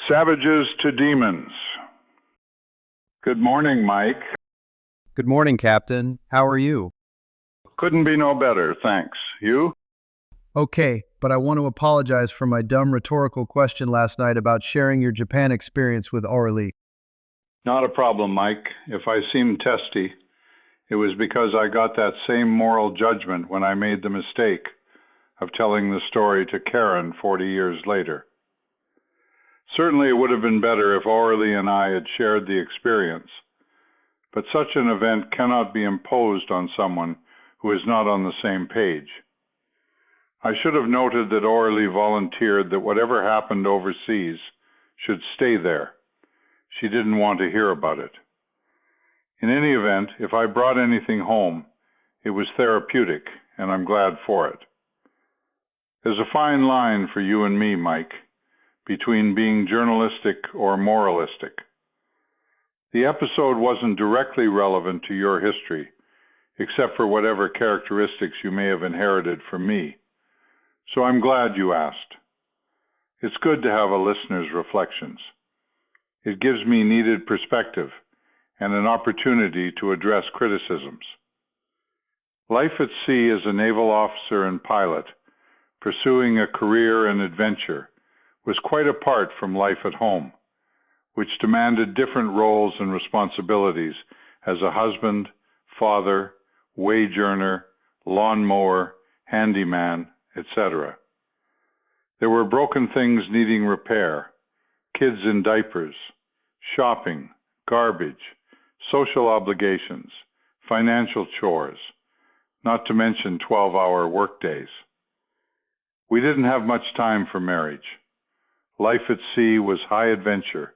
Savages to demons. Good morning, Mike. Good morning, Captain. How are you? Couldn't be no better, thanks. You? Okay, but I want to apologize for my dumb rhetorical question last night about sharing your Japan experience with Aurelie. Not a problem, Mike. If I seemed testy, it was because I got that same moral judgment when I made the mistake of telling the story to Karen 40 years later. Certainly it would have been better if Aurelie and I had shared the experience, but such an event cannot be imposed on someone who is not on the same page. I should have noted that Aurelie volunteered that whatever happened overseas should stay there. She didn't want to hear about it. In any event, if I brought anything home, it was therapeutic, and I'm glad for it. There's a fine line for you and me, Mike, between being journalistic or moralistic. The episode wasn't directly relevant to your history, except for whatever characteristics you may have inherited from me. So I'm glad you asked. It's good to have a listener's reflections. It gives me needed perspective and an opportunity to address criticisms. Life at sea as a naval officer and pilot, pursuing a career and adventure, was quite apart from life at home, which demanded different roles and responsibilities as a husband, father, wage earner, lawnmower, handyman, etc. There were broken things needing repair, kids in diapers, shopping, garbage, social obligations, financial chores, not to mention 12-hour workdays. We didn't have much time for marriage. Life at sea was high adventure,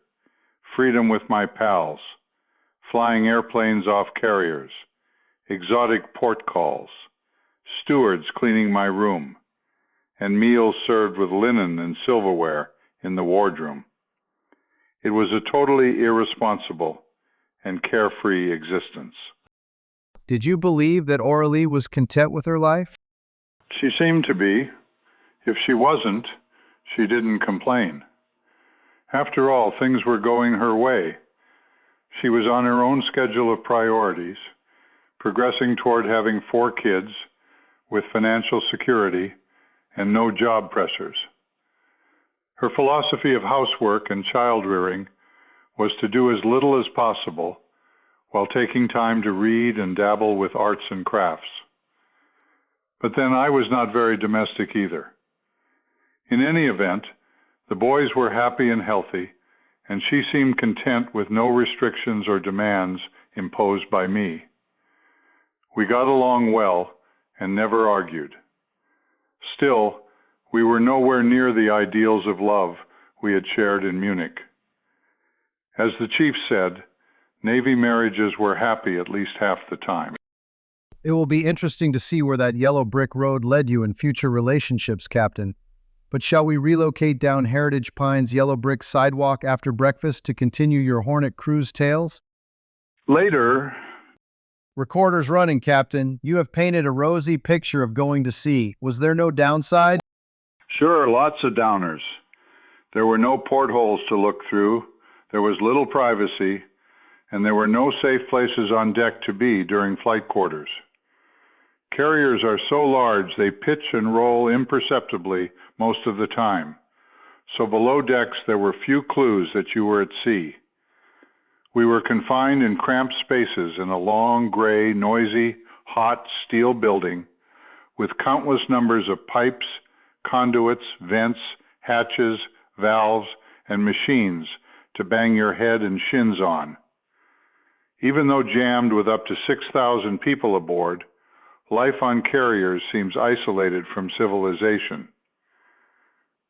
freedom with my pals, flying airplanes off carriers, exotic port calls, stewards cleaning my room, and meals served with linen and silverware in the wardroom. It was a totally irresponsible and carefree existence. Did you believe that Aurelie was content with her life? She seemed to be. If she wasn't, she didn't complain. After all, things were going her way. She was on her own schedule of priorities, progressing toward having 4 kids with financial security and no job pressures. Her philosophy of housework and child rearing was to do as little as possible while taking time to read and dabble with arts and crafts. But then I was not very domestic either. In any event, the boys were happy and healthy, and she seemed content with no restrictions or demands imposed by me. We got along well and never argued. Still, we were nowhere near the ideals of love we had shared in Munich. As the chief said, Navy marriages were happy at least half the time. It will be interesting to see where that yellow brick road led you in future relationships, Captain. But shall we relocate down Heritage Pine's yellow brick sidewalk after breakfast to continue your Hornet cruise tales? Later. Recorder's running, Captain. You have painted a rosy picture of going to sea. Was there no downside? Sure, lots of downers. There were no portholes to look through, there was little privacy, and there were no safe places on deck to be during flight quarters. Carriers are so large they pitch and roll imperceptibly most of the time, so below decks there were few clues that you were at sea. We were confined in cramped spaces in a long, gray, noisy, hot steel building with countless numbers of pipes, conduits, vents, hatches, valves, and machines to bang your head and shins on. Even though jammed with up to 6,000 people aboard, life on carriers seems isolated from civilization.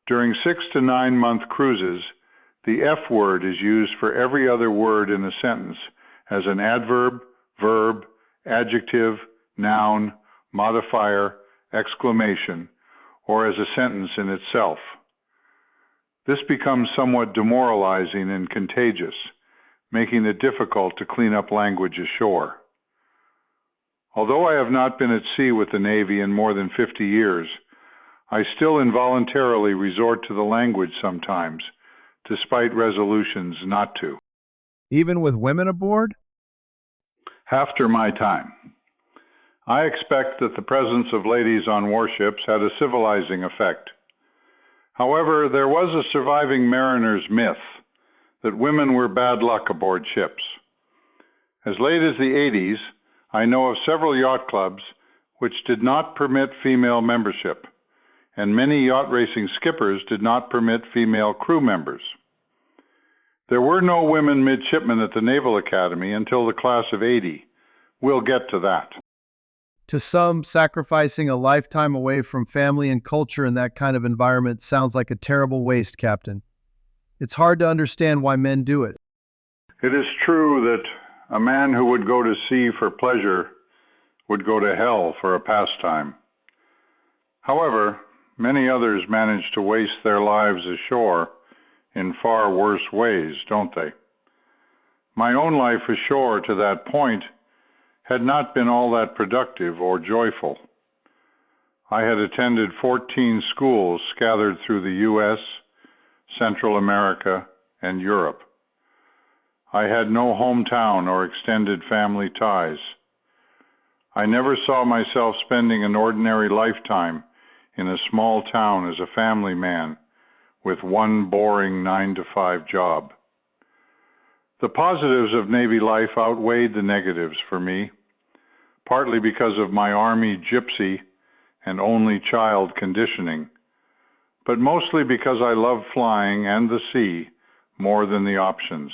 During 6 to 9 month cruises, the F word is used for every other word in a sentence as an adverb, verb, adjective, noun, modifier, exclamation, or as a sentence in itself. This becomes somewhat demoralizing and contagious, making it difficult to clean up language ashore. Although I have not been at sea with the Navy in more than 50 years, I still involuntarily resort to the language sometimes despite resolutions not to. Even with women aboard? After my time. I expect that the presence of ladies on warships had a civilizing effect. However, there was a surviving mariner's myth that women were bad luck aboard ships. As late as the 80s, I know of several yacht clubs which did not permit female membership, and many yacht racing skippers did not permit female crew members. There were no women midshipmen at the Naval Academy until the class of '80. We'll get to that. To some, sacrificing a lifetime away from family and culture in that kind of environment sounds like a terrible waste, Captain. It's hard to understand why men do it. It is true that a man who would go to sea for pleasure would go to hell for a pastime. However, many others manage to waste their lives ashore in far worse ways, don't they? My own life ashore to that point had not been all that productive or joyful. I had attended 14 schools scattered through the U.S., Central America, and Europe. I had no hometown or extended family ties. I never saw myself spending an ordinary lifetime in a small town as a family man with one boring 9-to-5 job. The positives of Navy life outweighed the negatives for me, partly because of my Army gypsy and only child conditioning, but mostly because I love flying and the sea more than the options.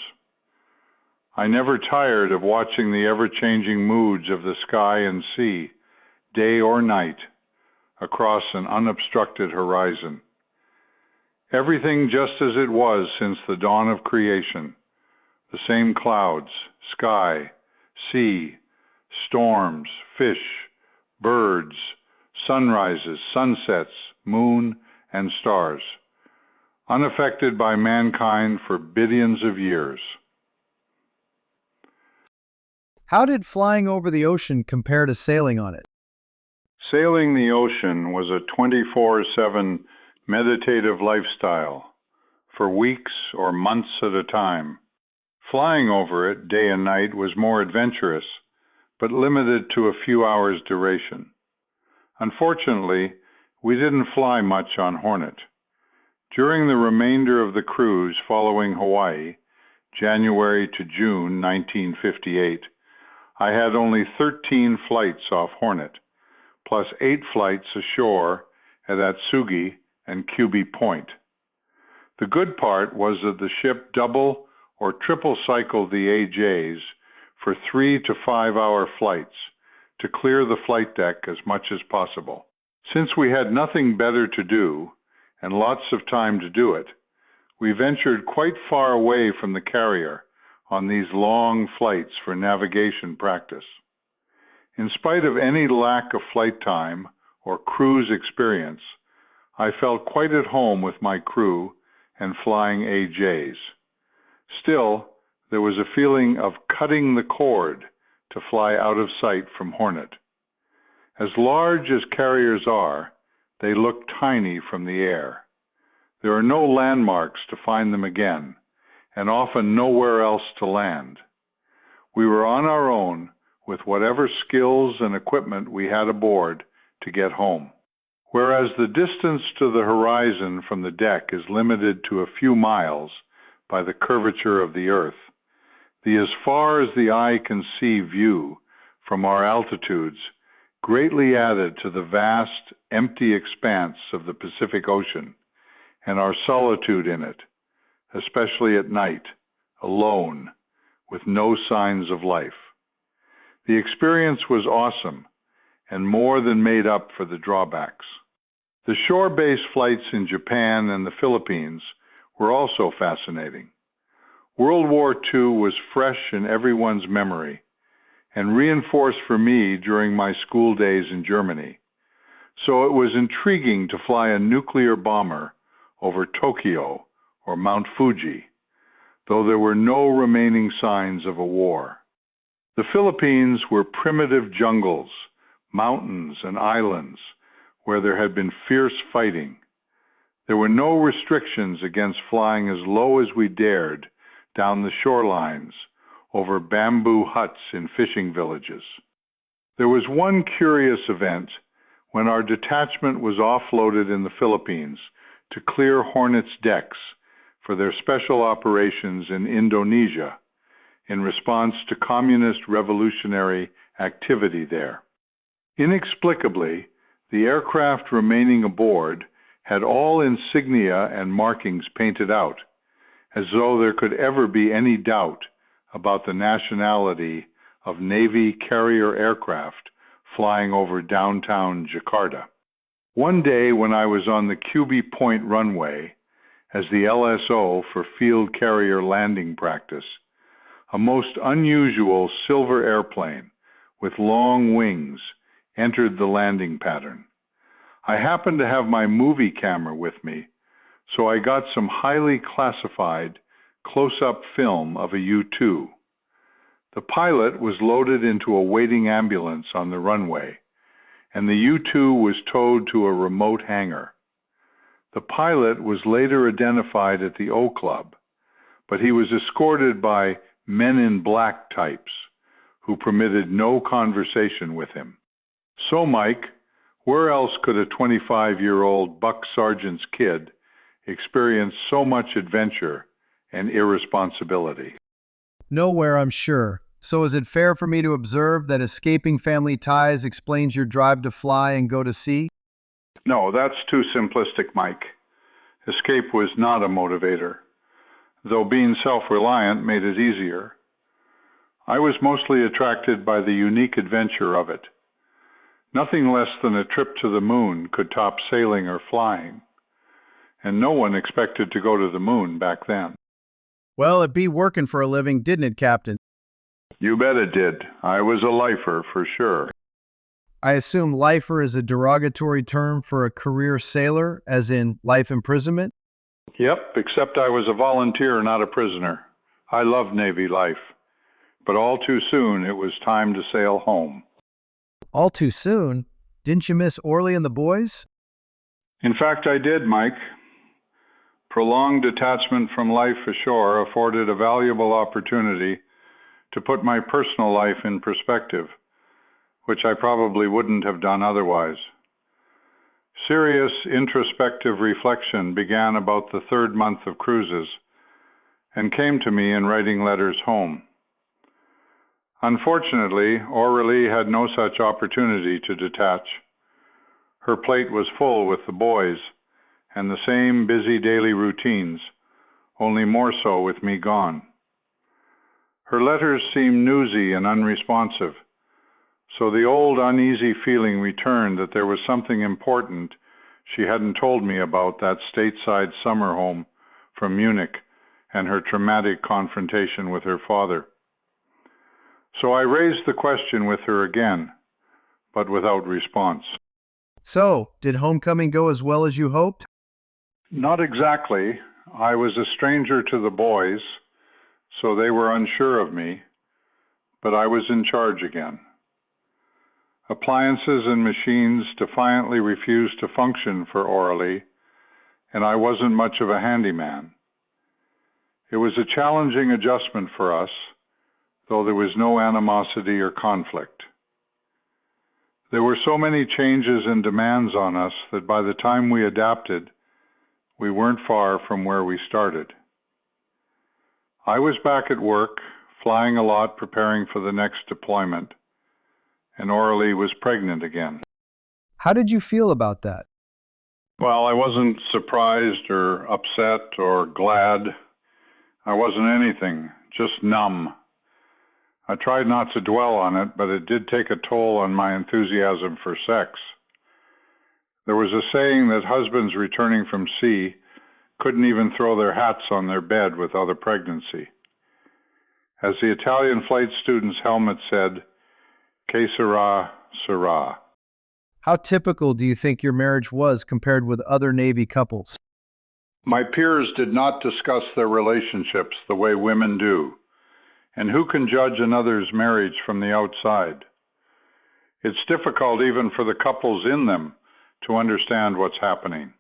I never tired of watching the ever-changing moods of the sky and sea, day or night, across an unobstructed horizon. Everything just as it was since the dawn of creation. The same clouds, sky, sea, storms, fish, birds, sunrises, sunsets, moon, and stars, unaffected by mankind for billions of years. How did flying over the ocean compare to sailing on it? Sailing the ocean was a 24/7 meditative lifestyle for weeks or months at a time. Flying over it day and night was more adventurous, but limited to a few hours' duration. Unfortunately, we didn't fly much on Hornet. During the remainder of the cruise following Hawaii, January to June 1958, I had only 13 flights off Hornet, plus 8 flights ashore at Atsugi and Cuby Point. The good part was that the ship double or triple cycled the AJs for 3 to 5 hour flights to clear the flight deck as much as possible. Since we had nothing better to do and lots of time to do it, we ventured quite far away from the carrier on these long flights for navigation practice. In spite of any lack of flight time or cruise experience, I felt quite at home with my crew and flying AJs. Still, there was a feeling of cutting the cord to fly out of sight from Hornet. As large as carriers are, they look tiny from the air. There are no landmarks to find them again, and often nowhere else to land. We were on our own with whatever skills and equipment we had aboard to get home. Whereas the distance to the horizon from the deck is limited to a few miles by the curvature of the Earth, the as far as the eye can see view from our altitudes greatly added to the vast, empty expanse of the Pacific Ocean and our solitude in it, especially at night, alone, with no signs of life. The experience was awesome and more than made up for the drawbacks. The shore-based flights in Japan and the Philippines were also fascinating. World War II was fresh in everyone's memory and reinforced for me during my school days in Germany. So it was intriguing to fly a nuclear bomber over Tokyo or Mount Fuji, though there were no remaining signs of a war. The Philippines were primitive jungles, mountains, and islands where there had been fierce fighting. There were no restrictions against flying as low as we dared down the shorelines, over bamboo huts in fishing villages. There was one curious event when our detachment was offloaded in the Philippines to clear Hornet's decks for their special operations in Indonesia in response to communist revolutionary activity there. Inexplicably, the aircraft remaining aboard had all insignia and markings painted out, as though there could ever be any doubt about the nationality of Navy carrier aircraft flying over downtown Jakarta. One day when I was on the QB Point runway as the LSO for field carrier landing practice, a most unusual silver airplane with long wings entered the landing pattern. I happened to have my movie camera with me, so I got some highly classified close-up film of a U-2. The pilot was loaded into a waiting ambulance on the runway, and the U-2 was towed to a remote hangar. The pilot was later identified at the O Club, but he was escorted by men in black types who permitted no conversation with him. So, Mike, where else could a 25-year-old Buck Sargent's kid experience so much adventure and irresponsibility? Nowhere, I'm sure. So is it fair for me to observe that escaping family ties explains your drive to fly and go to sea? No, that's too simplistic, Mike. Escape was not a motivator, though being self-reliant made it easier. I was mostly attracted by the unique adventure of it. Nothing less than a trip to the moon could top sailing or flying, and no one expected to go to the moon back then. Well, it be working for a living, didn't it, Captain? You bet it did. I was a lifer for sure. I assume lifer is a derogatory term for a career sailor, as in life imprisonment? Yep, except I was a volunteer, not a prisoner. I loved Navy life, but all too soon it was time to sail home. All too soon? Didn't you miss Orly and the boys? In fact, I did, Mike. Prolonged detachment from life ashore afforded a valuable opportunity to put my personal life in perspective, which I probably wouldn't have done otherwise. Serious introspective reflection began about the third month of cruises and came to me in writing letters home. Unfortunately, Aurelie had no such opportunity to detach. Her plate was full with the boys and the same busy daily routines, only more so with me gone. Her letters seemed newsy and unresponsive, so the old uneasy feeling returned that there was something important she hadn't told me about that stateside summer home from Munich and her traumatic confrontation with her father. So I raised the question with her again, but without response. So, did homecoming go as well as you hoped? Not exactly. I was a stranger to the boys, so they were unsure of me, but I was in charge again. Appliances and machines defiantly refused to function for Aurelie, and I wasn't much of a handyman. It was a challenging adjustment for us, though there was no animosity or conflict. There were so many changes and demands on us that by the time we adapted, we weren't far from where we started. I was back at work, flying a lot, preparing for the next deployment, and Aurelie was pregnant again. How did you feel about that? Well, I wasn't surprised or upset or glad. I wasn't anything, just numb. I tried not to dwell on it, but it did take a toll on my enthusiasm for sex. There was a saying that husbands returning from sea couldn't even throw their hats on their bed without a pregnancy. As the Italian flight student's helmet said, "Que sera, sera." How typical do you think your marriage was compared with other Navy couples? My peers did not discuss their relationships the way women do, and who can judge another's marriage from the outside? It's difficult even for the couples in them to understand what's happening.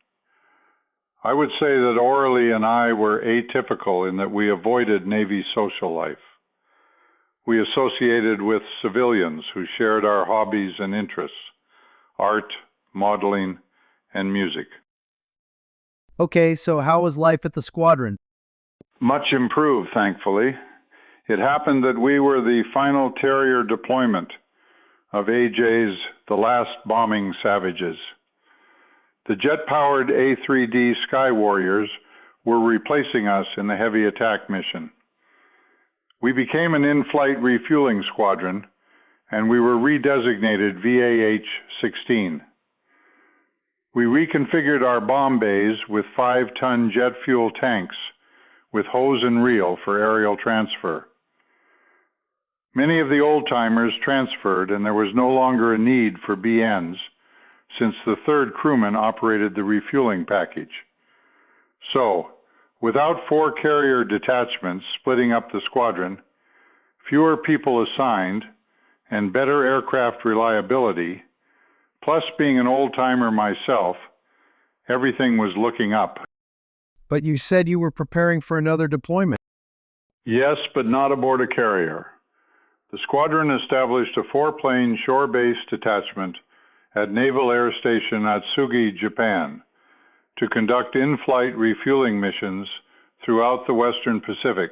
I would say that Orley and I were atypical in that we avoided Navy social life. We associated with civilians who shared our hobbies and interests: art, modeling, and music. Okay, so how was life at the squadron? Much improved, thankfully. It happened that we were the final carrier deployment of AJ's The Last Bombing Savages. The jet-powered A-3D Sky Warriors were replacing us in the heavy attack mission. We became an in-flight refueling squadron, and we were redesignated VAH-16. We reconfigured our bomb bays with 5-ton jet fuel tanks with hose and reel for aerial transfer. Many of the old-timers transferred, and there was no longer a need for BNs, since the third crewman operated the refueling package. So, without 4 carrier detachments splitting up the squadron, fewer people assigned, and better aircraft reliability, plus being an old-timer myself, everything was looking up. But you said you were preparing for another deployment. Yes, but not aboard a carrier. The squadron established a 4-plane shore-based detachment at Naval Air Station Atsugi, Japan, to conduct in-flight refueling missions throughout the Western Pacific,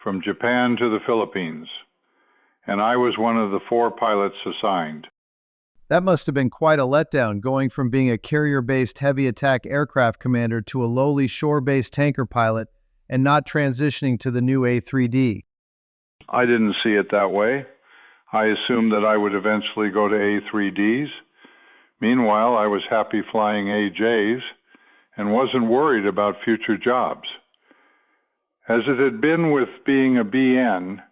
from Japan to the Philippines, and I was one of the 4 pilots assigned. That must have been quite a letdown, going from being a carrier-based heavy attack aircraft commander to a lowly shore-based tanker pilot and not transitioning to the new A-3D. I didn't see it that way. I assumed that I would eventually go to A-3Ds. Meanwhile, I was happy flying AJs and wasn't worried about future jobs. As it had been with being a BN,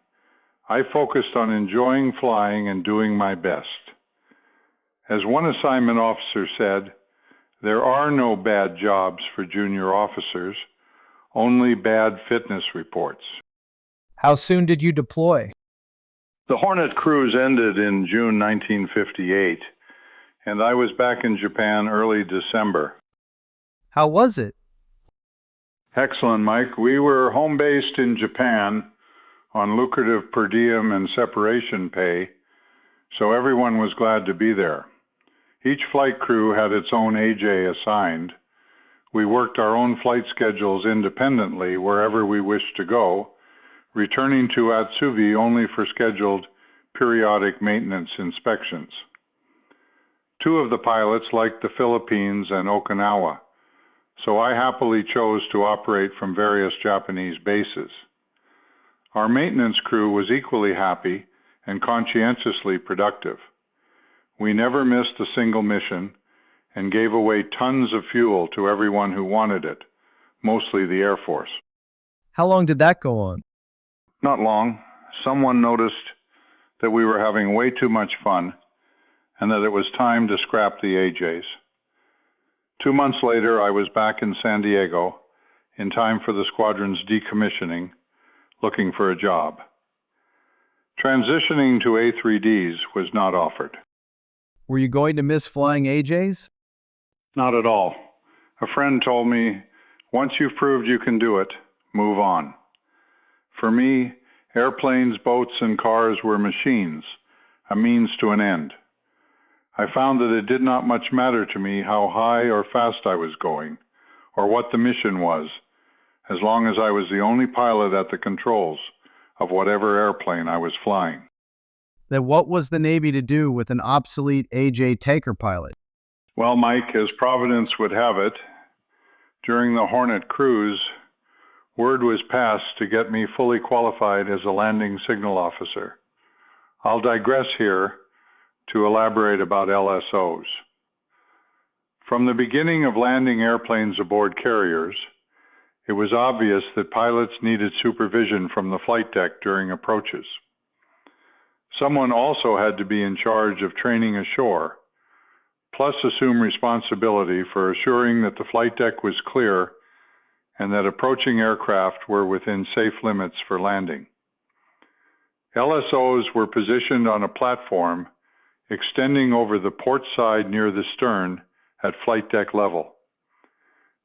I focused on enjoying flying and doing my best. As one assignment officer said, there are no bad jobs for junior officers, only bad fitness reports. How soon did you deploy? The Hornet cruise ended in June 1958, and I was back in Japan early December. How was it? Excellent, Mike. We were home-based in Japan on lucrative per diem and separation pay, so everyone was glad to be there. Each flight crew had its own AJ assigned. We worked our own flight schedules independently wherever we wished to go, returning to Atsugi only for scheduled periodic maintenance inspections. 2 of the pilots liked the Philippines and Okinawa, so I happily chose to operate from various Japanese bases. Our maintenance crew was equally happy and conscientiously productive. We never missed a single mission and gave away tons of fuel to everyone who wanted it, mostly the Air Force. How long did that go on? Not long. Someone noticed that we were having way too much fun and that it was time to scrap the AJs. 2 months later, I was back in San Diego in time for the squadron's decommissioning, looking for a job. Transitioning to A-3Ds was not offered. Were you going to miss flying AJs? Not at all. A friend told me, once you've proved you can do it, move on. For me, airplanes, boats, and cars were machines, a means to an end. I found that it did not much matter to me how high or fast I was going, or what the mission was, as long as I was the only pilot at the controls of whatever airplane I was flying. Then what was the Navy to do with an obsolete AJ tanker pilot? Well, Mike, as Providence would have it, during the Hornet cruise, word was passed to get me fully qualified as a landing signal officer. I'll digress here to elaborate about LSOs. From the beginning of landing airplanes aboard carriers, it was obvious that pilots needed supervision from the flight deck during approaches. Someone also had to be in charge of training ashore, plus assume responsibility for assuring that the flight deck was clear and that approaching aircraft were within safe limits for landing. LSOs were positioned on a platform extending over the port side near the stern at flight deck level.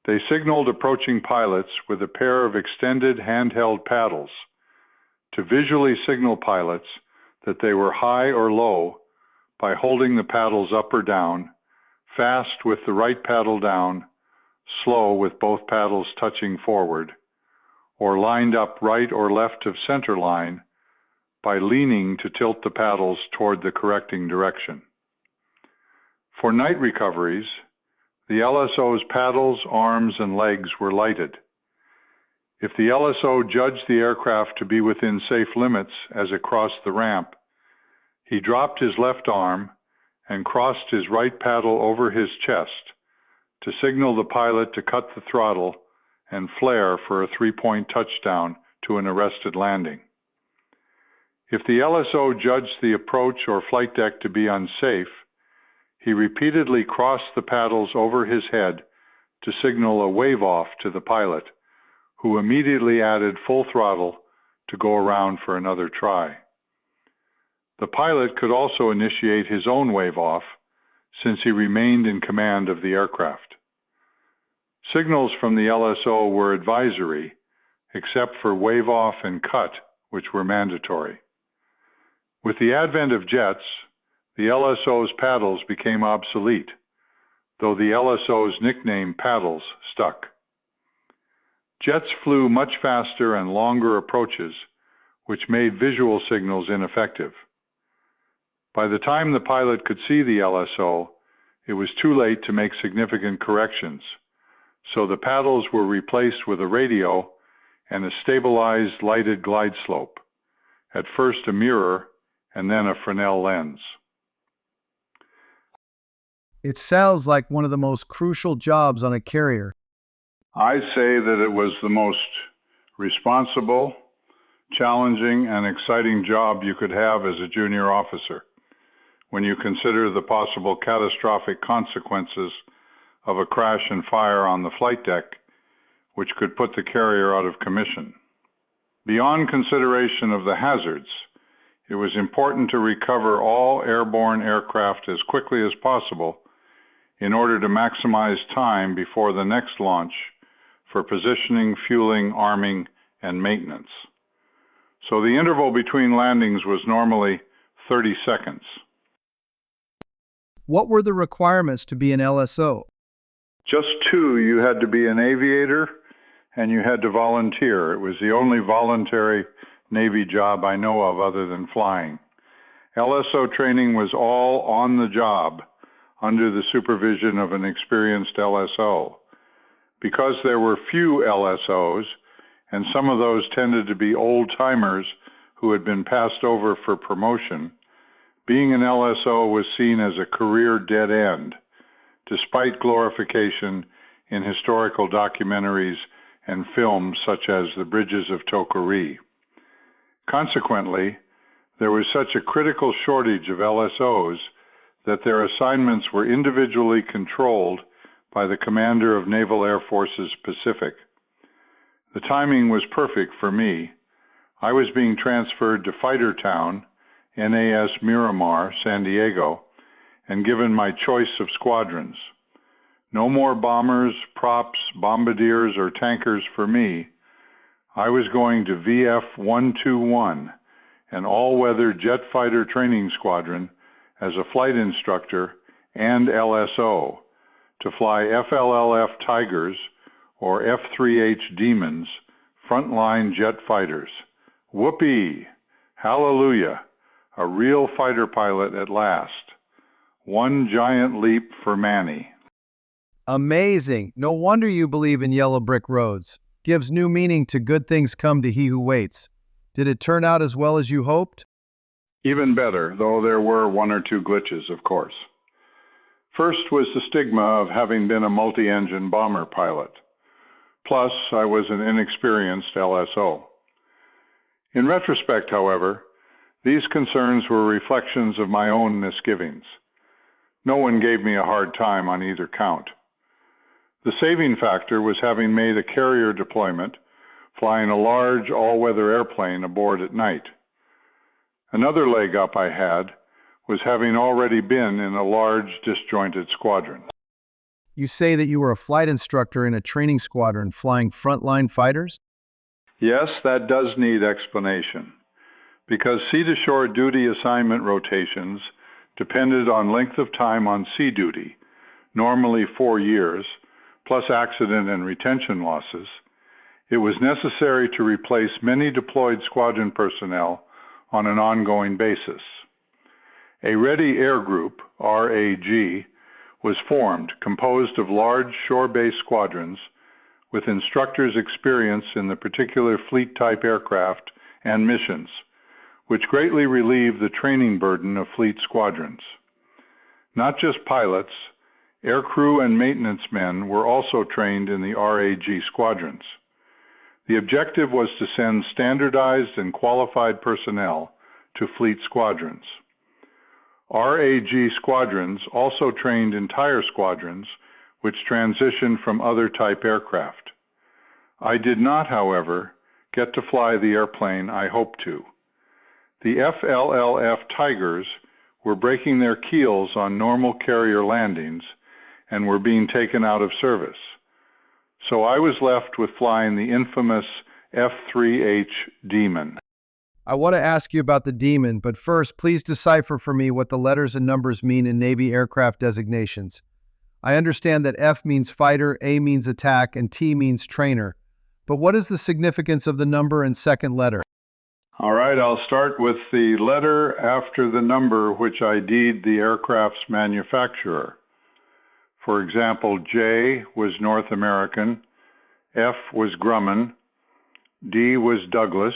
They signaled approaching pilots with a pair of extended handheld paddles to visually signal pilots that they were high or low by holding the paddles up or down, fast with the right paddle down, slow with both paddles touching forward, or lined up right or left of center line by leaning to tilt the paddles toward the correcting direction. For night recoveries, the LSO's paddles, arms, and legs were lighted. If the LSO judged the aircraft to be within safe limits as it crossed the ramp, he dropped his left arm and crossed his right paddle over his chest to signal the pilot to cut the throttle and flare for a 3-point touchdown to an arrested landing. If the LSO judged the approach or flight deck to be unsafe, he repeatedly crossed the paddles over his head to signal a wave-off to the pilot, who immediately added full throttle to go around for another try. The pilot could also initiate his own wave-off, since he remained in command of the aircraft. Signals from the LSO were advisory, except for wave-off and cut, which were mandatory. With the advent of jets, the LSO's paddles became obsolete, though the LSO's nickname paddles stuck. Jets flew much faster and longer approaches, which made visual signals ineffective. By the time the pilot could see the LSO, it was too late to make significant corrections, so the paddles were replaced with a radio and a stabilized lighted glide slope, at first a mirror and then a Fresnel lens. It sounds like one of the most crucial jobs on a carrier. I say that it was the most responsible, challenging, and exciting job you could have as a junior officer, when you consider the possible catastrophic consequences of a crash and fire on the flight deck, which could put the carrier out of commission. Beyond consideration of the hazards, it was important to recover all airborne aircraft as quickly as possible in order to maximize time before the next launch for positioning, fueling, arming, and maintenance. So the interval between landings was normally 30 seconds. What were the requirements to be an LSO? Just two. You had to be an aviator and you had to volunteer. It was the only voluntary Navy job I know of other than flying. LSO training was all on the job under the supervision of an experienced LSO. Because there were few LSOs, and some of those tended to be old-timers who had been passed over for promotion, being an LSO was seen as a career dead end, despite glorification in historical documentaries and films such as The Bridges of Tokari. Consequently, there was such a critical shortage of LSOs that their assignments were individually controlled by the commander of Naval Air Forces Pacific. The timing was perfect for me. I was being transferred to Fighter Town, NAS Miramar, San Diego, and given my choice of squadrons. No more bombers, props, bombardiers, or tankers for me. I was going to VF-121, an all-weather jet fighter training squadron, as a flight instructor and LSO, to fly FLLF Tigers or F-3H Demons, frontline jet fighters. Whoopee! Hallelujah! A real fighter pilot at last. One giant leap for Manny. Amazing. No wonder you believe in yellow brick roads. Gives new meaning to good things come to he who waits. Did it turn out as well as you hoped? Even better, though there were one or two glitches, of course. First was the stigma of having been a multi-engine bomber pilot. Plus, I was an inexperienced LSO. In retrospect, however, these concerns were reflections of my own misgivings. No one gave me a hard time on either count. The saving factor was having made a carrier deployment, flying a large all-weather airplane aboard at night. Another leg up I had was having already been in a large disjointed squadron. You say that you were a flight instructor in a training squadron flying frontline fighters? Yes, that does need explanation. Because sea-to-shore duty assignment rotations depended on length of time on sea duty, normally 4 years, plus accident and retention losses, it was necessary to replace many deployed squadron personnel on an ongoing basis. A Ready Air Group, RAG, was formed, composed of large shore-based squadrons with instructors' experience in the particular fleet-type aircraft and missions, which greatly relieved the training burden of fleet squadrons. Not just pilots, aircrew and maintenance men were also trained in the RAG squadrons. The objective was to send standardized and qualified personnel to fleet squadrons. RAG squadrons also trained entire squadrons, which transitioned from other type aircraft. I did not, however, get to fly the airplane I hoped to. The FLLF Tigers were breaking their keels on normal carrier landings and were being taken out of service. So I was left with flying the infamous F-3H Demon. I want to ask you about the Demon, but first, please decipher for me what the letters and numbers mean in Navy aircraft designations. I understand that F means fighter, A means attack, and T means trainer. But what is the significance of the number and second letter? All right, I'll start with the letter after the number which ID'd the aircraft's manufacturer. For example, J was North American, F was Grumman, D was Douglas,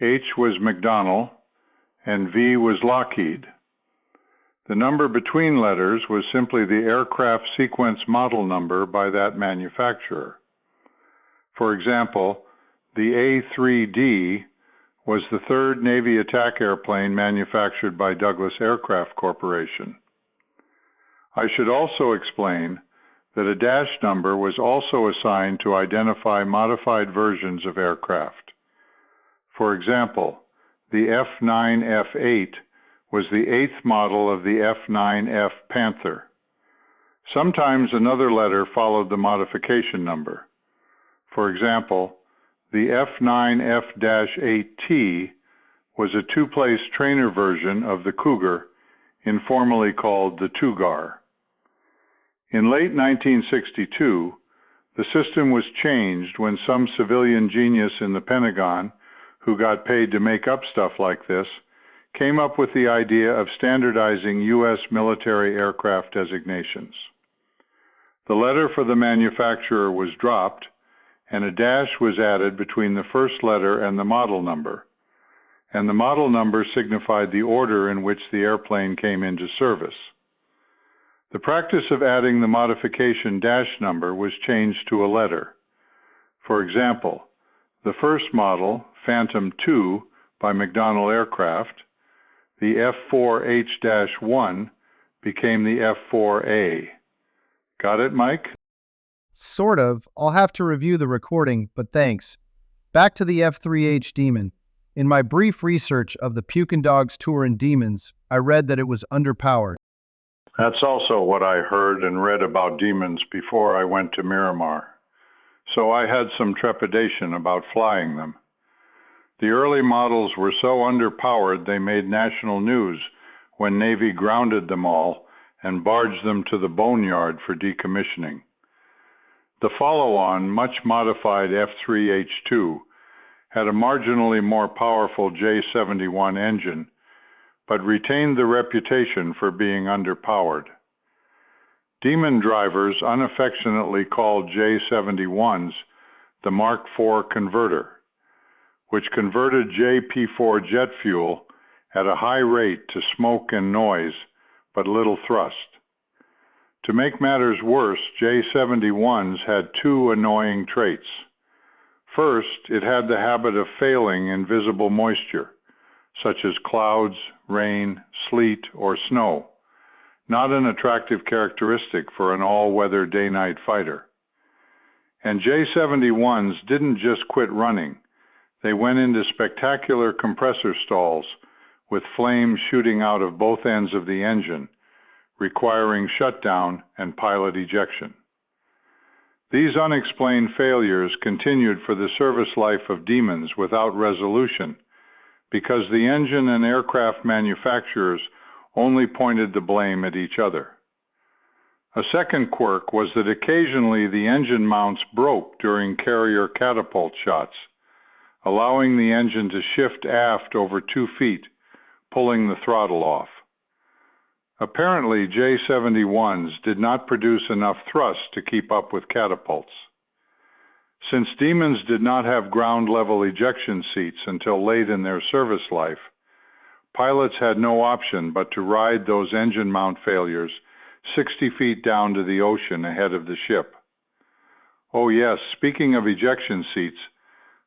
H was McDonnell, and V was Lockheed. The number between letters was simply the aircraft sequence model number by that manufacturer. For example, the A-3D was the third Navy attack airplane manufactured by Douglas Aircraft Corporation. I should also explain that a dash number was also assigned to identify modified versions of aircraft. For example, the F9F8 was the 8th model of the F9F Panther. Sometimes another letter followed the modification number. For example, the F9F-8T was a two-place trainer version of the Cougar, informally called the Tugar. In late 1962, the system was changed when some civilian genius in the Pentagon, who got paid to make up stuff like this, came up with the idea of standardizing U.S. military aircraft designations. The letter for the manufacturer was dropped, and a dash was added between the first letter and the model number, and the model number signified the order in which the airplane came into service. The practice of adding the modification dash number was changed to a letter. For example, the first model, Phantom II, by McDonnell Aircraft, the F4H-1 became the F4A. Got it, Mike? Sort of. I'll have to review the recording, but thanks. Back to the F-3H Demon. In my brief research of the Pukin Dogs Tour in Demons, I read that it was underpowered. That's also what I heard and read about Demons before I went to Miramar. So I had some trepidation about flying them. The early models were so underpowered they made national news when Navy grounded them all and barged them to the boneyard for decommissioning. The follow-on, much modified F-3H-2 had a marginally more powerful J-71 engine, but retained the reputation for being underpowered. Demon drivers unaffectionately called J-71s the Mark IV converter, which converted JP4 jet fuel at a high rate to smoke and noise, but little thrust. To make matters worse, J-71s had two annoying traits. First, it had the habit of failing in visible moisture, such as clouds, rain, sleet, or snow, not an attractive characteristic for an all-weather day-night fighter. And J-71s didn't just quit running. They went into spectacular compressor stalls with flames shooting out of both ends of the engine, requiring shutdown and pilot ejection. These unexplained failures continued for the service life of Demons without resolution because the engine and aircraft manufacturers only pointed the blame at each other. A second quirk was that occasionally the engine mounts broke during carrier catapult shots, allowing the engine to shift aft over 2 feet, pulling the throttle off. Apparently, J-71s did not produce enough thrust to keep up with catapults. Since Demons did not have ground-level ejection seats until late in their service life, pilots had no option but to ride those engine mount failures 60 feet down to the ocean ahead of the ship. Oh yes, speaking of ejection seats,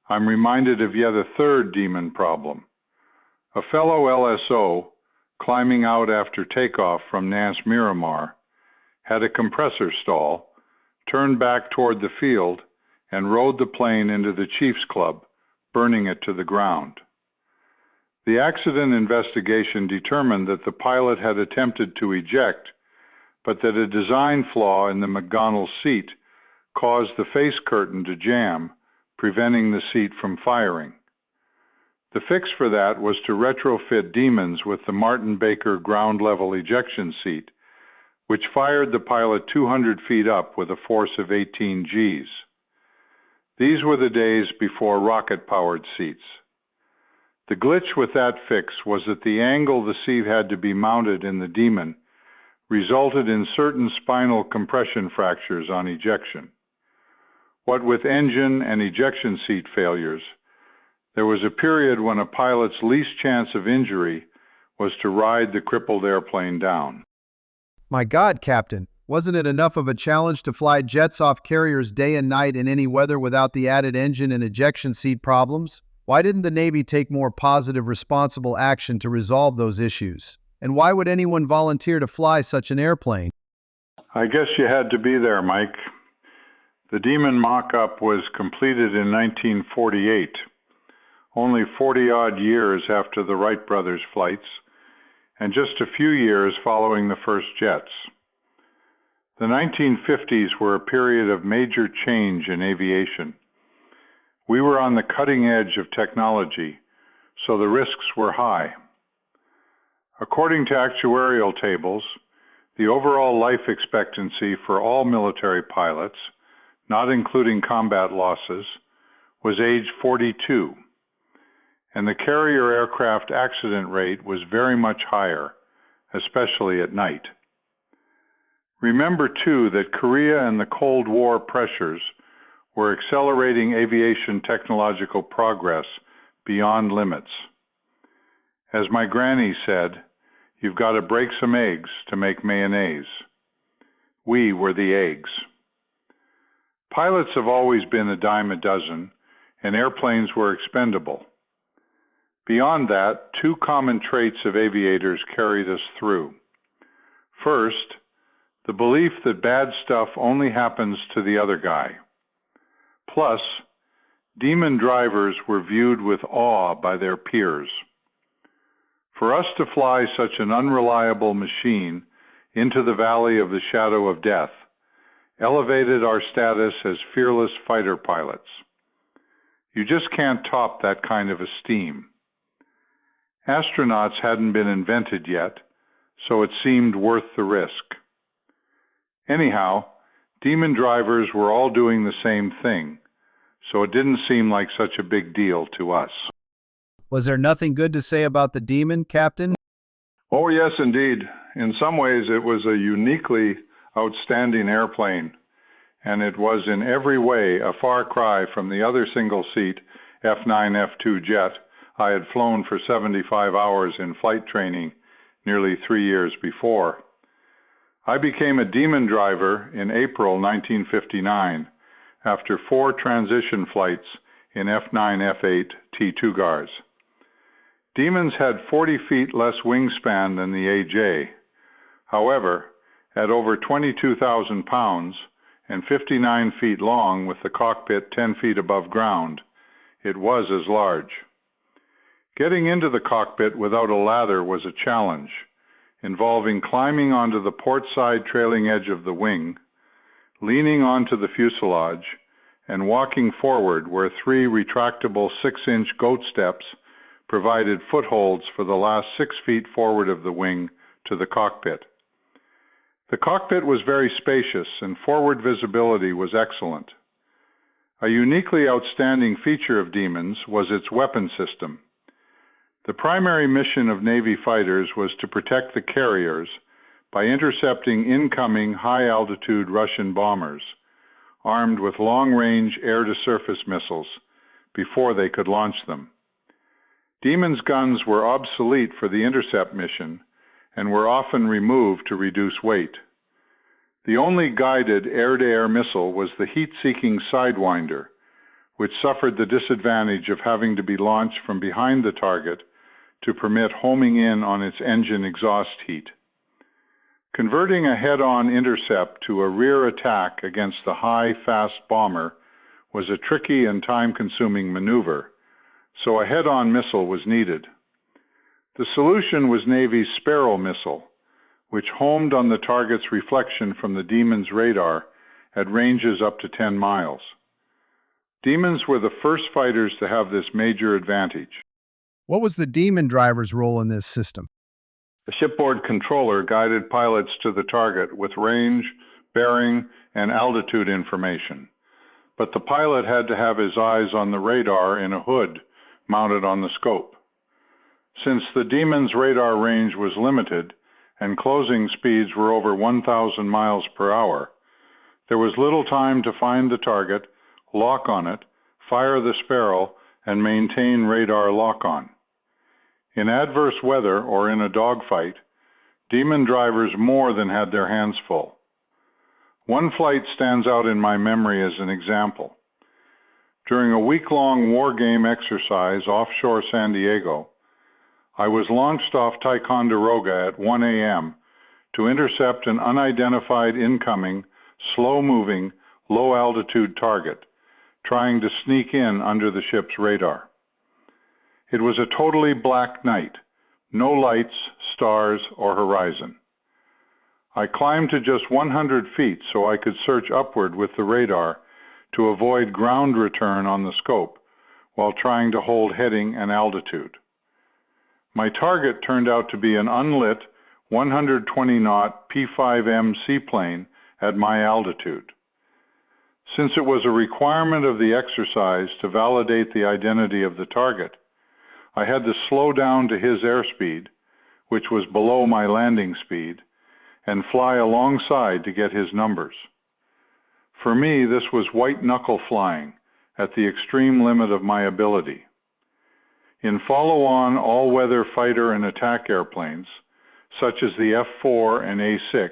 I'm reminded of yet a third Demon problem. A fellow LSO, climbing out after takeoff from Nance Miramar, had a compressor stall, turned back toward the field, and rode the plane into the Chiefs Club, burning it to the ground. The accident investigation determined that the pilot had attempted to eject, but that a design flaw in the McDonnell seat caused the face curtain to jam, preventing the seat from firing. The fix for that was to retrofit Demons with the Martin Baker ground-level ejection seat, which fired the pilot 200 feet up with a force of 18 Gs. These were the days before rocket-powered seats. The glitch with that fix was that the angle the seat had to be mounted in the Demon resulted in certain spinal compression fractures on ejection. What with engine and ejection seat failures, there was a period when a pilot's least chance of injury was to ride the crippled airplane down. My God, Captain, wasn't it enough of a challenge to fly jets off carriers day and night in any weather without the added engine and ejection seat problems? Why didn't the Navy take more positive, responsible action to resolve those issues? And why would anyone volunteer to fly such an airplane? I guess you had to be there, Mike. The Demon mock-up was completed in 1948, only 40-odd years after the Wright brothers' flights, and just a few years following the first jets. The 1950s were a period of major change in aviation. We were on the cutting edge of technology, so the risks were high. According to actuarial tables, the overall life expectancy for all military pilots, not including combat losses, was age 42, and the carrier aircraft accident rate was very much higher, especially at night. Remember, too, that Korea and the Cold War pressures were accelerating aviation technological progress beyond limits. As my granny said, you've got to break some eggs to make mayonnaise. We were the eggs. Pilots have always been a dime a dozen, and airplanes were expendable. Beyond that, two common traits of aviators carried us through. First, the belief that bad stuff only happens to the other guy. Plus, Demon drivers were viewed with awe by their peers. For us to fly such an unreliable machine into the valley of the shadow of death elevated our status as fearless fighter pilots. You just can't top that kind of esteem. Astronauts hadn't been invented yet, so it seemed worth the risk. Anyhow, Demon drivers were all doing the same thing, so it didn't seem like such a big deal to us. Was there nothing good to say about the Demon, Captain? Oh, yes, indeed. In some ways, it was a uniquely outstanding airplane, and it was in every way a far cry from the other single-seat F-9, F-2 jet I had flown for 75 hours in flight training nearly 3 years before. I became a Demon driver in April 1959 after 4 transition flights in F-9, F-8 T2GARs. Demons had 40 feet less wingspan than the AJ. However, at over 22,000 pounds and 59 feet long with the cockpit 10 feet above ground, it was as large. Getting into the cockpit without a ladder was a challenge. involving climbing onto the port side trailing edge of the wing, leaning onto the fuselage, and walking forward where 3 retractable 6-inch goat steps provided footholds for the last 6 feet forward of the wing to the cockpit. The cockpit was very spacious and forward visibility was excellent. A uniquely outstanding feature of Demons was its weapon system. The primary mission of Navy fighters was to protect the carriers by intercepting incoming high-altitude Russian bombers, armed with long-range air-to-surface missiles, before they could launch them. Demons guns were obsolete for the intercept mission and were often removed to reduce weight. The only guided air-to-air missile was the heat-seeking Sidewinder, which suffered the disadvantage of having to be launched from behind the target to permit homing in on its engine exhaust heat. Converting a head-on intercept to a rear attack against the high, fast bomber was a tricky and time-consuming maneuver, so a head-on missile was needed. The solution was Navy's Sparrow missile, which homed on the target's reflection from the Demons radar at ranges up to 10 miles. Demons were the first fighters to have this major advantage. What was the Demon driver's role in this system? The shipboard controller guided pilots to the target with range, bearing, and altitude information, but the pilot had to have his eyes on the radar in a hood mounted on the scope. Since the Demon's radar range was limited and closing speeds were over 1,000 miles per hour, there was little time to find the target, lock on it, fire the Sparrow, and maintain radar lock-on. In adverse weather or in a dogfight, Demon drivers more than had their hands full. One flight stands out in my memory as an example. During a week-long war game exercise offshore San Diego, I was launched off Ticonderoga at 1 a.m. to intercept an unidentified incoming, slow-moving, low-altitude target, trying to sneak in under the ship's radar. It was a totally black night, no lights, stars, or horizon. I climbed to just 100 feet so I could search upward with the radar to avoid ground return on the scope while trying to hold heading and altitude. My target turned out to be an unlit 120-knot P-5M seaplane at my altitude. Since it was a requirement of the exercise to validate the identity of the target, I had to slow down to his airspeed, which was below my landing speed, and fly alongside to get his numbers. For me, this was white-knuckle flying at the extreme limit of my ability. In follow-on all-weather fighter and attack airplanes, such as the F-4 and A-6,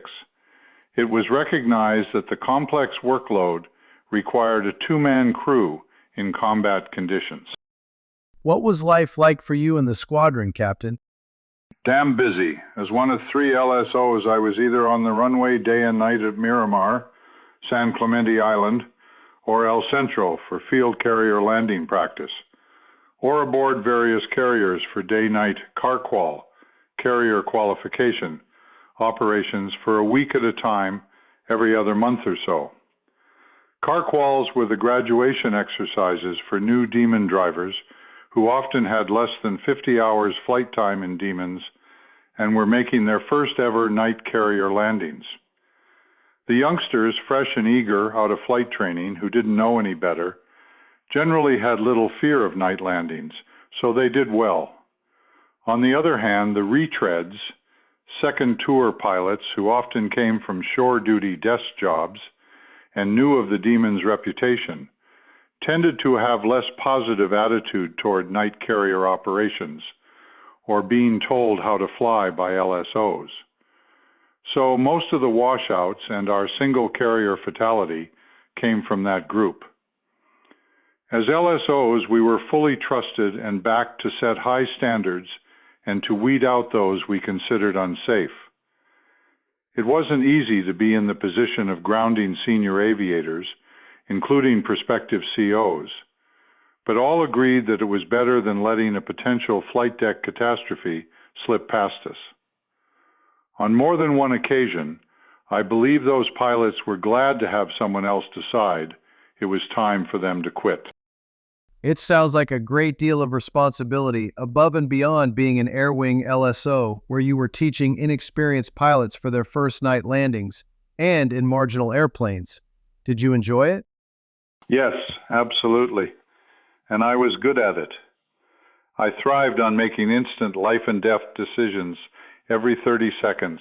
it was recognized that the complex workload required a 2-man crew in combat conditions. What was life like for you in the squadron, Captain? Damn busy. As one of 3 LSOs, I was either on the runway day and night at Miramar, San Clemente Island, or El Centro for field carrier landing practice, or aboard various carriers for day-night CARQUAL, carrier qualification, operations for a week at a time every other month or so. CARQUALs were the graduation exercises for new Demon drivers who often had less than 50 hours flight time in Demons and were making their first ever night carrier landings. The youngsters, fresh and eager out of flight training, who didn't know any better, generally had little fear of night landings, so they did well. On the other hand, the retreads, second tour pilots who often came from shore duty desk jobs and knew of the Demon's reputation, tended to have less positive attitude toward night carrier operations or being told how to fly by LSOs. So most of the washouts and our single carrier fatality came from that group. As LSOs, we were fully trusted and backed to set high standards and to weed out those we considered unsafe. It wasn't easy to be in the position of grounding senior aviators, including prospective COs, but all agreed that it was better than letting a potential flight deck catastrophe slip past us. On more than one occasion, I believe those pilots were glad to have someone else decide it was time for them to quit. It sounds like a great deal of responsibility above and beyond being an Air Wing LSO, where you were teaching inexperienced pilots for their first night landings and in marginal airplanes. Did you enjoy it? Yes, absolutely. And I was good at it. I thrived on making instant life and death decisions every 30 seconds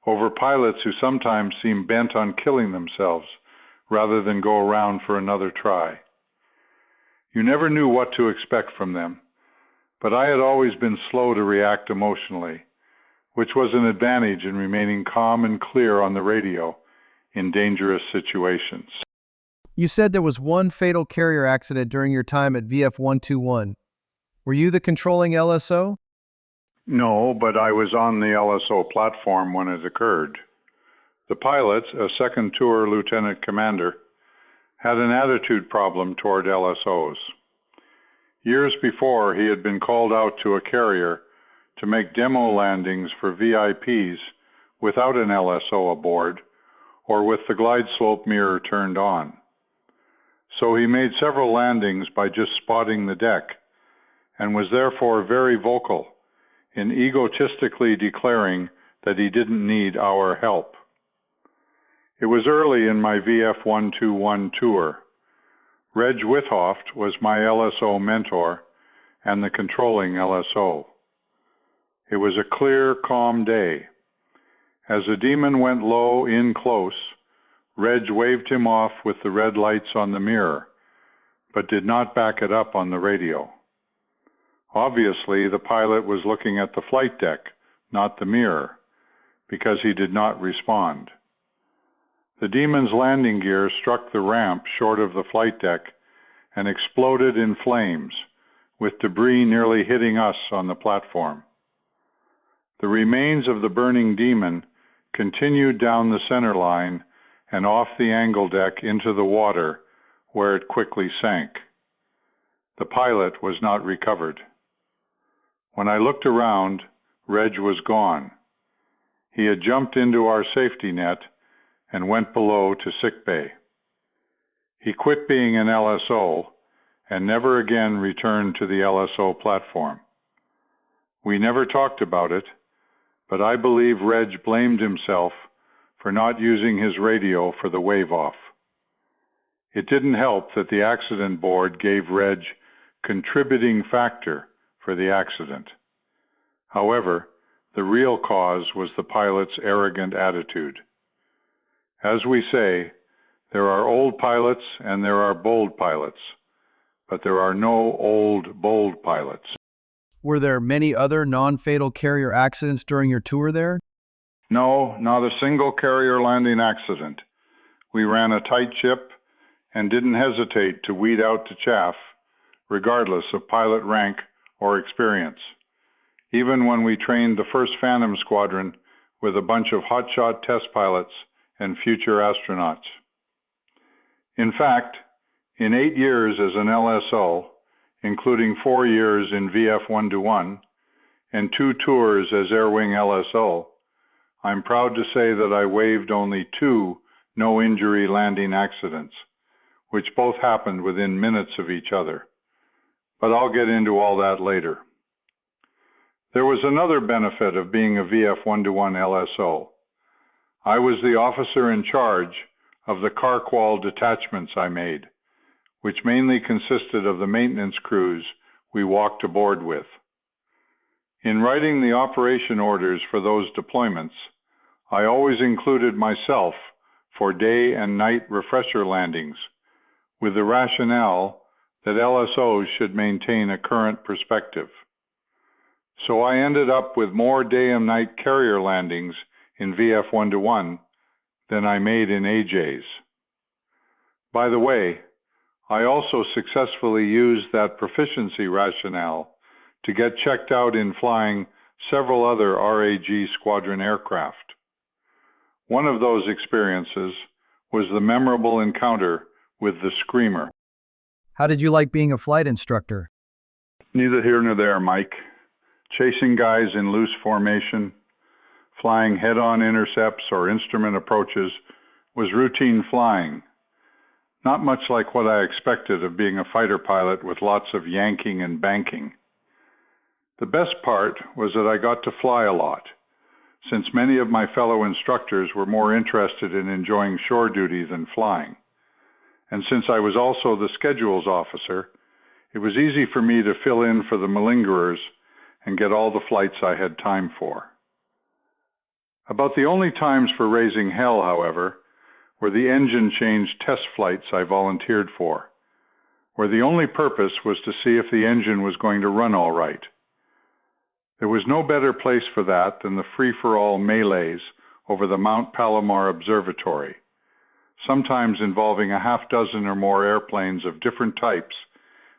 over pilots who sometimes seemed bent on killing themselves rather than go around for another try. You never knew what to expect from them, but I had always been slow to react emotionally, which was an advantage in remaining calm and clear on the radio in dangerous situations. You said there was one fatal carrier accident during your time at VF-121. Were you the controlling LSO? No, but I was on the LSO platform when it occurred. The pilot, a second tour lieutenant commander, had an attitude problem toward LSOs. Years before, he had been called out to a carrier to make demo landings for VIPs without an LSO aboard or with the glide slope mirror turned on. So he made several landings by just spotting the deck and was therefore very vocal in egotistically declaring that he didn't need our help. It was early in my VF-121 tour. Reg Withoft was my LSO mentor and the controlling LSO. It was a clear, calm day. As the Demon went low in close, Reg waved him off with the red lights on the mirror, but did not back it up on the radio. Obviously, the pilot was looking at the flight deck, not the mirror, because he did not respond. The Demon's landing gear struck the ramp short of the flight deck and exploded in flames, with debris nearly hitting us on the platform. The remains of the burning Demon continued down the center line and off the angle deck into the water, where it quickly sank. The pilot was not recovered. When I looked around, Reg was gone. He had jumped into our safety net and went below to sickbay. He quit being an LSO and never again returned to the LSO platform. We never talked about it, but I believe Reg blamed himself for not using his radio for the wave-off. It didn't help that the accident board gave Reg contributing factor for the accident. However, the real cause was the pilot's arrogant attitude. As we say, there are old pilots and there are bold pilots, but there are no old, bold pilots. Were there many other non-fatal carrier accidents during your tour there? No, not a single carrier landing accident. We ran a tight ship and didn't hesitate to weed out the chaff, regardless of pilot rank or experience, even when we trained the first Phantom Squadron with a bunch of hotshot test pilots and future astronauts. In fact, in 8 years as an LSO, including 4 years in VF-121 and 2 tours as Air Wing LSO, I'm proud to say that I waived only 2 no-injury landing accidents, which both happened within minutes of each other. But I'll get into all that later. There was another benefit of being a VF-121 LSO. I was the officer in charge of the Carqual detachments I made, which mainly consisted of the maintenance crews we walked aboard with. In writing the operation orders for those deployments, I always included myself for day and night refresher landings, with the rationale that LSOs should maintain a current perspective. So I ended up with more day and night carrier landings in VF-121 than I made in AJs. By the way, I also successfully used that proficiency rationale to get checked out in flying several other RAG squadron aircraft. One of those experiences was the memorable encounter with the Screamer. How did you like being a flight instructor? Neither here nor there, Mike. Chasing guys in loose formation, Flying head-on intercepts or instrument approaches was routine flying, not much like what I expected of being a fighter pilot with lots of yanking and banking. The best part was that I got to fly a lot, since many of my fellow instructors were more interested in enjoying shore duty than flying. And since I was also the schedules officer, it was easy for me to fill in for the malingerers and get all the flights I had time for. About the only times for raising hell, however, were the engine change test flights I volunteered for, where the only purpose was to see if the engine was going to run all right. There was no better place for that than the free-for-all melees over the Mount Palomar Observatory, sometimes involving a half dozen or more airplanes of different types,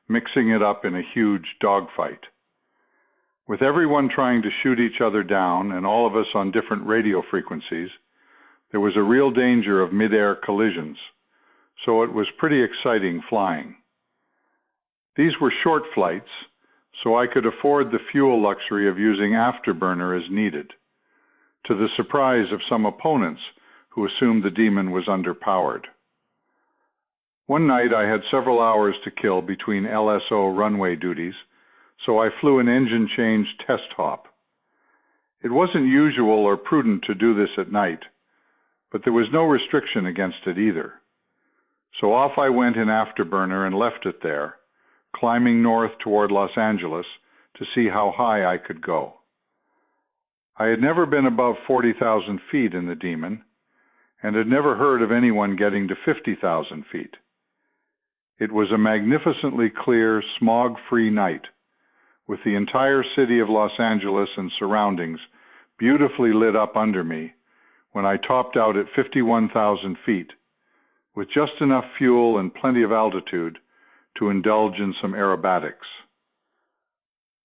mixing it up in a huge dogfight. With everyone trying to shoot each other down and all of us on different radio frequencies, there was a real danger of mid-air collisions, so it was pretty exciting flying. These were short flights, so I could afford the fuel luxury of using afterburner as needed, to the surprise of some opponents who assumed the Demon was underpowered. One night I had several hours to kill between LSO runway duties, so I flew an engine change test hop. It wasn't usual or prudent to do this at night, but there was no restriction against it either. So off I went in afterburner and left it there, climbing north toward Los Angeles to see how high I could go. I had never been above 40,000 feet in the Demon, and had never heard of anyone getting to 50,000 feet. It was a magnificently clear, smog-free night, with the entire city of Los Angeles and surroundings beautifully lit up under me when I topped out at 51,000 feet, with just enough fuel and plenty of altitude to indulge in some aerobatics.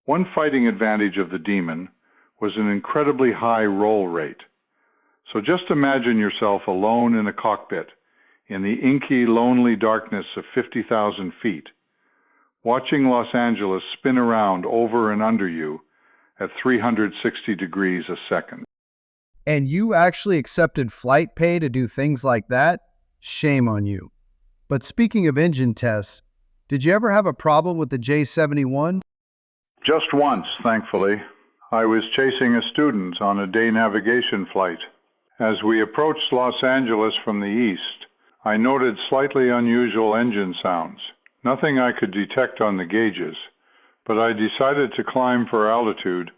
One fighting advantage of the Demon was an incredibly high roll rate. So just imagine yourself alone in a cockpit in the inky, lonely darkness of 50,000 feet, watching Los Angeles spin around over and under you at 360 degrees a second. And you actually accepted flight pay to do things like that? Shame on you. But speaking of engine tests, did you ever have a problem with the J-71? Just once, thankfully. I was chasing a student on a day navigation flight. As we approached Los Angeles from the east, I noted slightly unusual engine sounds. Nothing I could detect on the gauges, but I decided to climb for altitude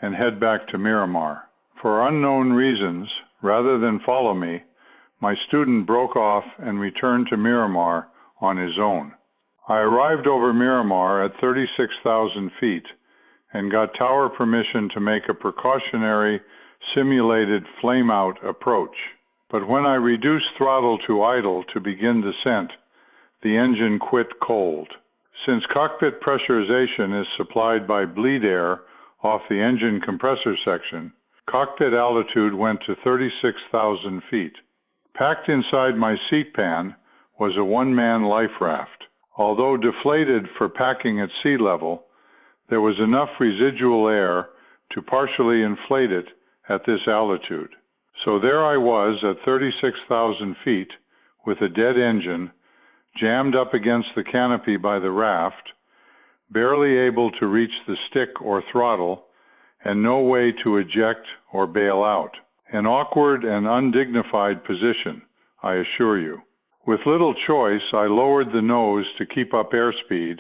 and head back to Miramar. For unknown reasons, rather than follow me, my student broke off and returned to Miramar on his own. I arrived over Miramar at 36,000 feet and got tower permission to make a precautionary simulated flame-out approach. But when I reduced throttle to idle to begin descent, the engine quit cold. Since cockpit pressurization is supplied by bleed air off the engine compressor section, cockpit altitude went to 36,000 feet. Packed inside my seat pan was a one-man life raft. Although deflated for packing at sea level, there was enough residual air to partially inflate it at this altitude. So there I was at 36,000 feet with a dead engine, jammed up against the canopy by the raft, barely able to reach the stick or throttle, and no way to eject or bail out. An awkward and undignified position, I assure you. With little choice, I lowered the nose to keep up airspeed,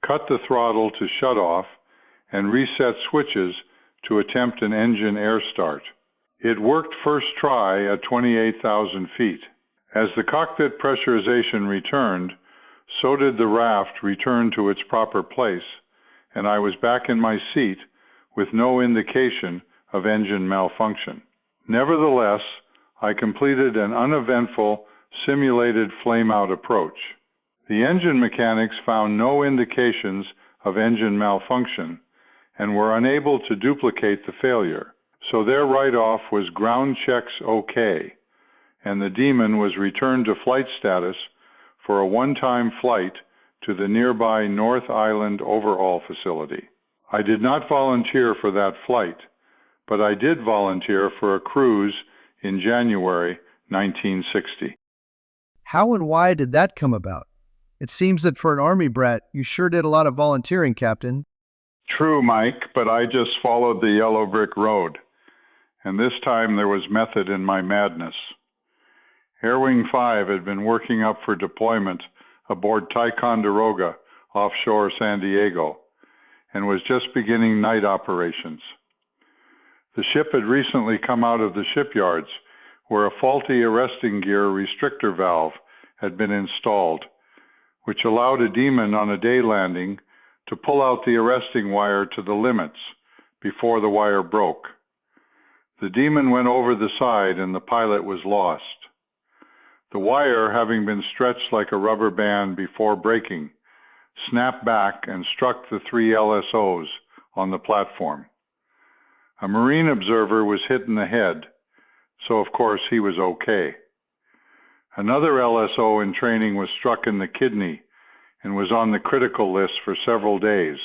cut the throttle to shut off, and reset switches to attempt an engine air start. It worked first try at 28,000 feet. As the cockpit pressurization returned, so did the raft return to its proper place, and I was back in my seat with no indication of engine malfunction. Nevertheless, I completed an uneventful simulated flame-out approach. The engine mechanics found no indications of engine malfunction and were unable to duplicate the failure, so their write-off was ground checks okay, and the Demon was returned to flight status for a one-time flight to the nearby North Island overhaul facility. I did not volunteer for that flight, but I did volunteer for a cruise in January 1960. How and why did that come about? It seems that for an Army brat, you sure did a lot of volunteering, Captain. True, Mike, but I just followed the yellow brick road, and this time there was method in my madness. Air Wing 5 had been working up for deployment aboard Ticonderoga offshore San Diego and was just beginning night operations. The ship had recently come out of the shipyards where a faulty arresting gear restrictor valve had been installed, which allowed a Demon on a day landing to pull out the arresting wire to the limits before the wire broke. The Demon went over the side and the pilot was lost. The wire, having been stretched like a rubber band before breaking, snapped back and struck the 3 LSOs on the platform. A Marine observer was hit in the head, so of course he was okay. Another LSO in training was struck in the kidney and was on the critical list for several days,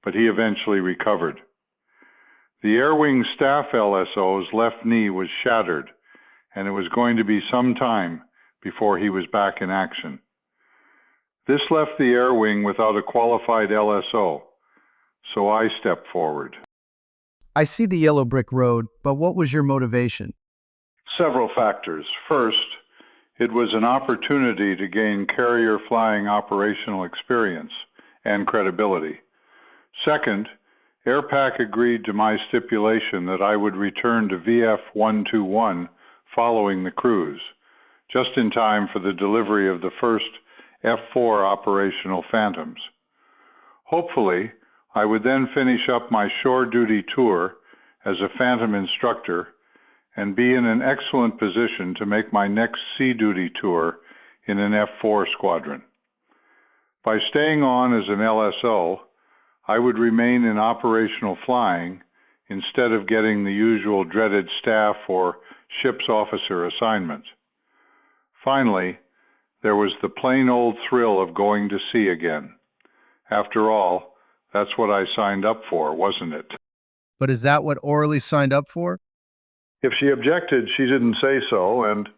but he eventually recovered. The Air Wing staff LSO's left knee was shattered, and it was going to be some time before he was back in action. This left the Air Wing without a qualified LSO, so I stepped forward. I see the yellow brick road, but what was your motivation? Several factors. First, it was an opportunity to gain carrier flying operational experience and credibility. Second, AirPac agreed to my stipulation that I would return to VF-121 following the cruise, just in time for the delivery of the first F-4 operational Phantoms. Hopefully, I would then finish up my shore duty tour as a Phantom instructor and be in an excellent position to make my next sea duty tour in an F-4 squadron. By staying on as an LSO, I would remain in operational flying instead of getting the usual dreaded staff or ship's officer assignment. Finally, there was the plain old thrill of going to sea again. After all, that's what I signed up for, wasn't it? But is that what Orly signed up for? If she objected, she didn't say so, and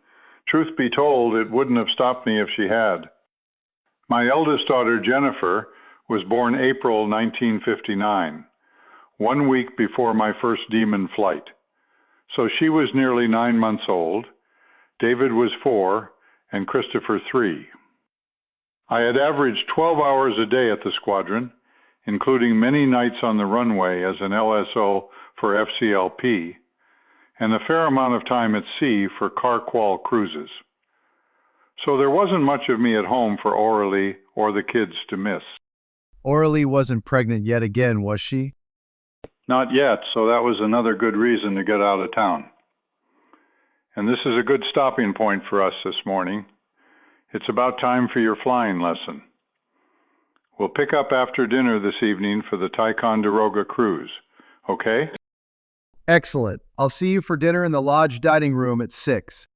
truth be told, it wouldn't have stopped me if she had. My eldest daughter, Jennifer, was born April 1959, 1 week before my first Demon flight. So she was nearly 9 months old, David was 4, and Christopher 3. I had averaged 12 hours a day at the squadron, including many nights on the runway as an LSO for FCLP, and a fair amount of time at sea for Car-Qual cruises. So there wasn't much of me at home for Orly or the kids to miss. Orly wasn't pregnant yet again, was she? Not yet, so that was another good reason to get out of town. And this is a good stopping point for us this morning. It's about time for your flying lesson. We'll pick up after dinner this evening for the Ticonderoga cruise, okay? Excellent. I'll see you for dinner in the lodge dining room at 6.